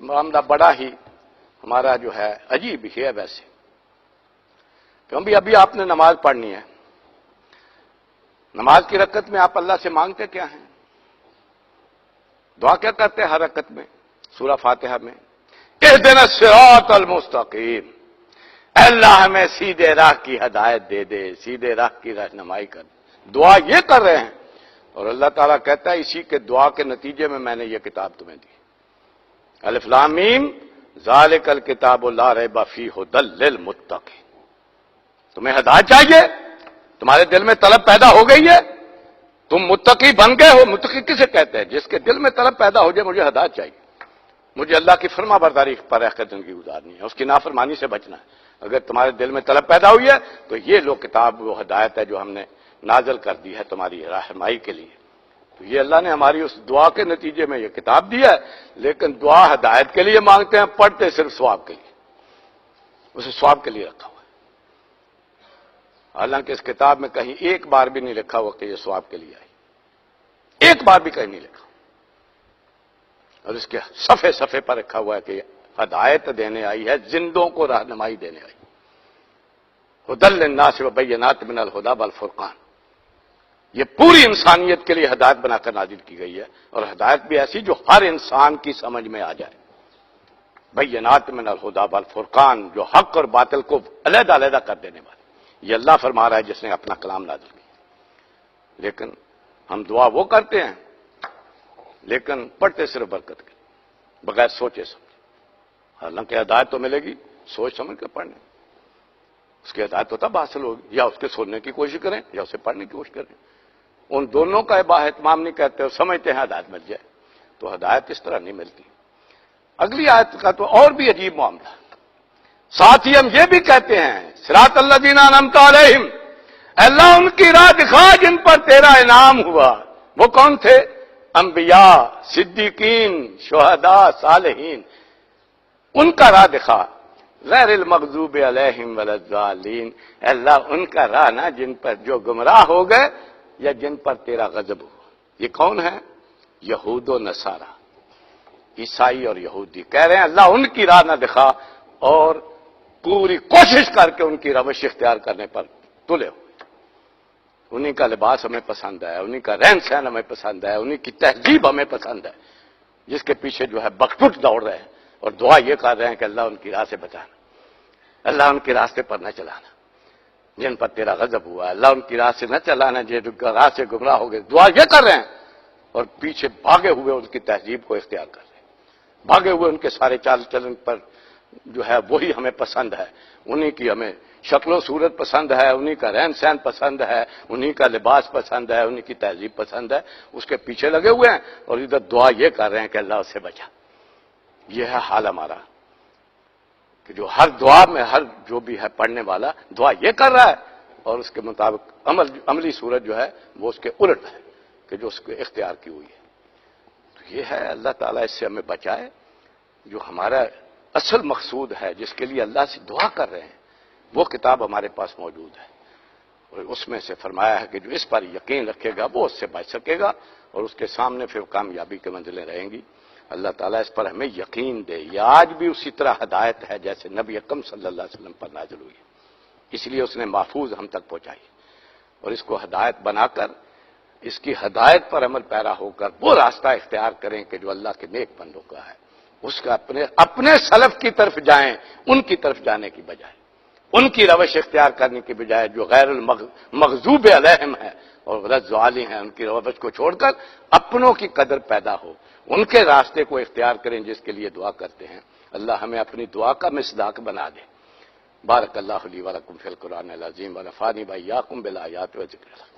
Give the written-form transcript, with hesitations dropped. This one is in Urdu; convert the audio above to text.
معاملہ بڑا ہی ہمارا جو ہے عجیب ہی ہے ویسے، کیونکہ ابھی آپ نے نماز پڑھنی ہے، نماز کی رکعت میں آپ اللہ سے مانگتے کیا ہیں؟ دعا کیا کرتے ہیں ہر رکعت میں؟ سورہ فاتحہ میں اہدنا الصراط المستقیم، اے اللہ ہمیں سیدھے راہ کی ہدایت دے دے، سیدھے راہ کی رہنمائی کر دے، دعا یہ کر رہے ہیں، اور اللہ تعالیٰ کہتا ہے اسی کے دعا کے نتیجے میں نے یہ کتاب تمہیں دی، الف لام میم ذالک الکتاب لا ریب فیہ ھدی للمتقین۔ تمہیں ہدایت چاہیے، تمہارے دل میں طلب پیدا ہو گئی ہے، تم متقی بن گئے ہو۔ متقی کسے کہتے ہیں؟ جس کے دل میں طلب پیدا ہو جائے مجھے ہدایت چاہیے، مجھے اللہ کی فرما برداری پر رہ کر زندگی گزارنی ہے، اس کی نافرمانی سے بچنا ہے۔ اگر تمہارے دل میں طلب پیدا ہوئی ہے تو یہ لو کتاب وہ ہدایت ہے جو ہم نے نازل کر دی ہے تمہاری رہنمائی کے لیے۔ تو یہ اللہ نے ہماری اس دعا کے نتیجے میں یہ کتاب دی ہے، لیکن دعا ہدایت کے لیے مانگتے ہیں، پڑھتے صرف ثواب کے لیے، اسے ثواب کے لیے رکھا ہوا ہے۔ حالانکہ اس کتاب میں کہیں ایک بار بھی نہیں لکھا ہوا کہ یہ ثواب کے لیے آئی، ایک بار بھی کہیں نہیں لکھا، اور اس کے صفحے صفحے پر رکھا ہوا ہے کہ ہدایت دینے آئی ہے، زندوں کو رہنمائی دینے آئی، ھدی للناس وبینات من الھدی والفرقان۔ یہ پوری انسانیت کے لیے ہدایت بنا کر نازل کی گئی ہے، اور ہدایت بھی ایسی جو ہر انسان کی سمجھ میں آ جائے، بینات من الھدی والفرقان، جو حق اور باطل کو علیحدہ علیحدہ کر دینے والی۔ یہ اللہ فرما رہا ہے جس نے اپنا کلام نازل کیا۔ لیکن ہم دعا وہ کرتے ہیں لیکن پڑھتے صرف برکت کے، بغیر سوچے سمجھے۔ حالانکہ ہدایت تو ملے گی سوچ سمجھ کر پڑھنے، اس کی ہدایت تو تب حاصل ہوگی یا اس کے سننے کی کوشش کریں یا اسے پڑھنے کی کوشش کریں۔ ان دونوں کا اہتمام نہیں کرتے اور سمجھتے ہیں ہدایت مل جائے، تو ہدایت اس طرح نہیں ملتی۔ اگلی آیت کا تو اور بھی عجیب معاملہ ہے، ساتھ ہی ہم یہ بھی کہتے ہیں صراط الذین انعمت علیہم، اللہ ان کی راہ دکھا جن پر تیرا انعام ہوا۔ وہ کون تھے؟ انبیاء، صدیقین، شہداء، صالحین، ان کا راہ دکھا۔ غیر المغضوب علیہم ولا الضالین، اللہ ان کا راہ نہ جن پر جو گمراہ ہو گئے یا جن پر تیرا غضب ہو۔ یہ کون ہے؟ یہود و نصارہ، عیسائی اور یہودی کہہ رہے ہیں اللہ ان کی راہ نہ دکھا، اور پوری کوشش کر کے ان کی روش اختیار کرنے پر تلے ہو۔ انہی کا لباس ہمیں پسند ہے، انہی کا رہن سہن ہمیں پسند ہے، انہی کی تہذیب ہمیں پسند ہے، جس کے پیچھے جو ہے بخٹوٹ دوڑ رہے ہیں، اور دعا یہ کر رہے ہیں کہ اللہ ان کی راہ سے بچانا، اللہ ان کے راستے پر نہ چلانا جن پر تیرا غضب ہوا، اللہ ان کی راہ سے نہ چلانا جن راہ سے گمراہ ہو گئے۔ دعا یہ کر رہے ہیں اور پیچھے بھاگے ہوئے ان کی تہذیب کو اختیار کر رہے ہیں، بھاگے ہوئے ان کے سارے چال چلن پر جو ہے وہی ہمیں پسند ہے، انہی کی ہمیں شکل و صورت پسند ہے، انہی کا رہن سہن پسند ہے، انہی کا لباس پسند ہے، انہی کی تہذیب پسند ہے، اس کے پیچھے لگے ہوئے ہیں، اور ادھر دعا یہ کر رہے ہیں کہ اللہ اسے بچا۔ یہ ہے حال ہمارا کہ جو ہر دعا میں ہر جو بھی ہے پڑھنے والا دعا یہ کر رہا ہے، اور اس کے مطابق عملی صورت جو ہے وہ اس کے الٹ ہے کہ جو اس کو اختیار کی ہوئی ہے۔ تو یہ ہے اللہ تعالیٰ اس سے ہمیں بچائے۔ جو ہمارا اصل مقصود ہے جس کے لیے اللہ سے دعا کر رہے ہیں وہ کتاب ہمارے پاس موجود ہے، اور اس میں سے فرمایا ہے کہ جو اس پر یقین رکھے گا وہ اس سے بچ سکے گا، اور اس کے سامنے پھر کامیابی کے منزلیں رہیں گی۔ اللہ تعالیٰ اس پر ہمیں یقین دے۔ یہ آج بھی اسی طرح ہدایت ہے جیسے نبی اکرم صلی اللہ علیہ وسلم پر نازل ہوئی، اس لیے اس نے محفوظ ہم تک پہنچائی، اور اس کو ہدایت بنا کر اس کی ہدایت پر عمل پیرا ہو کر وہ راستہ اختیار کریں کہ جو اللہ کے نیک بندوں کا ہے، اس کا اپنے سلف کی طرف جائیں، ان کی طرف جانے کی بجائے، ان کی روش اختیار کرنے کی بجائے جو غیر المغضوب علیہم ہے اور غلط ہیں، ان کی روش کو چھوڑ کر اپنوں کی قدر پیدا ہو، ان کے راستے کو اختیار کریں جس کے لیے دعا کرتے ہیں۔ اللہ ہمیں اپنی دعا کا مصداق بنا دے۔ بارک اللہ لی ولکم فی القرآن العظیم ونفعنی وإیاکم بالآیات والذکر الحکیم۔